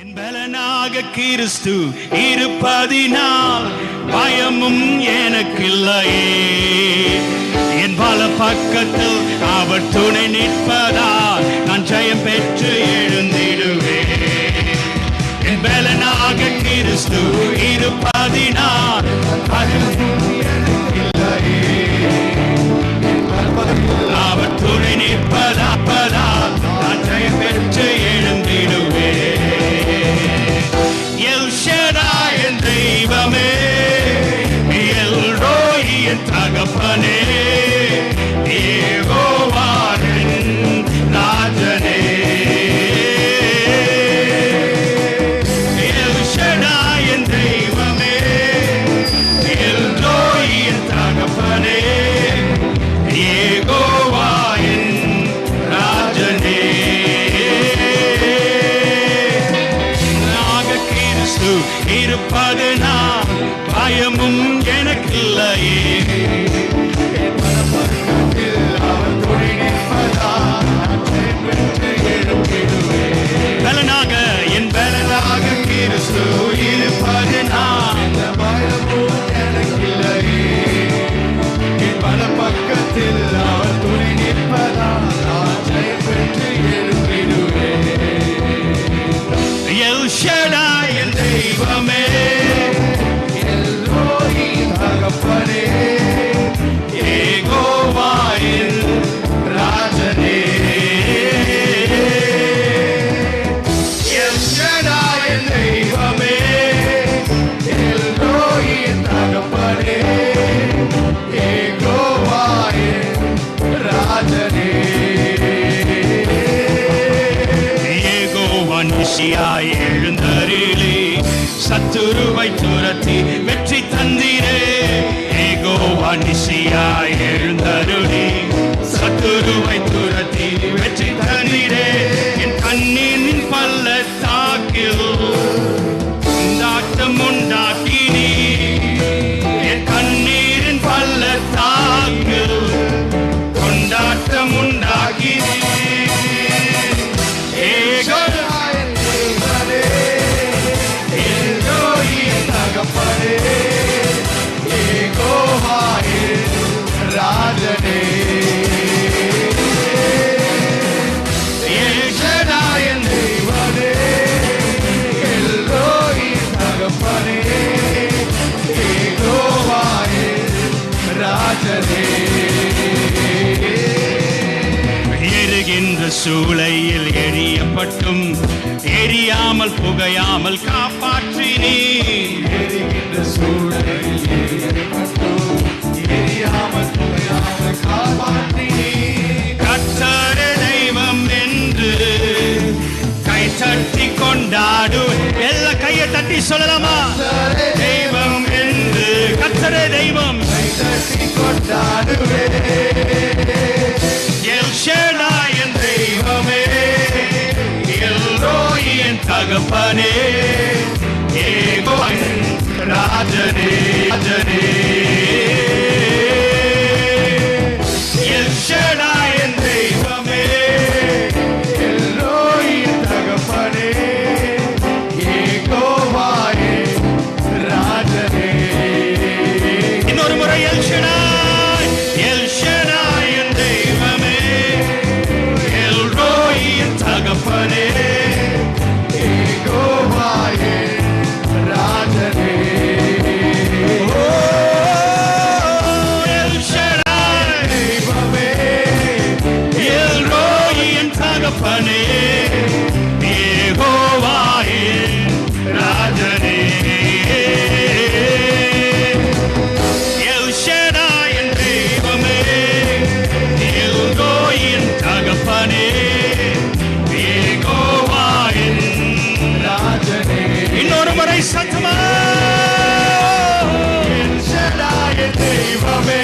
என் பலனாக கிறிஸ்து இருப்பதினால் பயமும் எனக்கில்லையே. என் பல பக்கத்தில் அவர் துணை நிற்பதால் நான் ஜெயம் பெற்று எழுந்திடுவேன். என் பலனாக கிறிஸ்து இருப்பதினால் பயமும் எனக்கில்லையே. அவர் துணை நிற்பதால் நான் ஜெயம் பெற்று எழுந்திடுவேன். தெய்வமே எல்ரோயின் தகப்பனே யெகோவாவின் ராஜனே எல் ஷடாயின் தெய்வமே எல்ரோயின் தகப்பனே யெகோவாவின் ராஜனே நாக கிறிஸ்து இருப்பதனால் பயமும் எனக்கில்லையே. பலனாக என் பலனாக கிறிஸ்து இருப்பதனால் பயமும் எனக்கில்லையே. என் பல பக்கத்தில் அவர் துணை நிற்பதால் நான் ஜெயம் பெற்று எழுந்திடுவேன். எல் ஷடாய் என் தெய்வமே எல்ரோயின் தகப்பனே யெகோவாவின் ராஜனே எல் ஷடாய் என் தெய்வமே எல்ரோயின் தகப்பனே யெகோவாவின் ராஜனே யெகோவா நிசியாய் எழுந்தருளி சத்துருவை துரத்தி வெற்றி தந்தீரே. யெகோவா நிசியாய் எழுந்தருளி சத்துருவை துரத்தி வெற்றி தந்தீரே. என் கண்ணீரின் பள்ளத்தாக்கில் கொண்டாட்டம் உண்டாக்கினீ. என் கண்ணீரின் பள்ளத்தாக்கில் கொண்டாட்டம் உண்டாக்கினீ. ராஜனே எல் ஷடாயின் தெய்வமே எல்ரோயின் தகப்பனே யெகோவாவின் ராஜனே எரிகின்ற சூளையில் எரியப்பட்டும் எரியாமல் புகையாமல் காப்பாற்றினீ. எரிகின்ற சூளையில் எரியப்பட்டும் எரியாமல் புகையாமல் காப்பாற்றினீ. கர்த்தரே தெய்வம் என்று கை தட்டி கொண்டாடு. எல்லா கையை தட்டி சொல்லலாமா? தெய்வம் என்று கர்த்தரே தெய்வம் கை தட்டி கொண்டாடுவே. எல் ஷடாய் என் தெய்வமே எல்ரோயின் தகப்பனே யெகோவாவின் ராஜனே ராஜனே எல் ஷடாய் என் தெய்வமே எல்ரோயின் தகப்பனே யெகோவாவின் ராஜனே. இன்னொரு முறை எல் ஷடாய் என் தெய்வமே எல்ரோயின் தகப்பனே யெகோவாவின் ராஜனே. எல் ஷடாய் தெய்வமே எல்ரோயின் தகப்பனே யெகோவாவின் ராஜனே. எல் ஷடாய் என் தெய்வமே எல்ரோயின் தகப்பனே யெகோவாவின் ராஜனே. இன்னொரு முறை சத்தமா எல் ஷடாய் என் தெய்வமே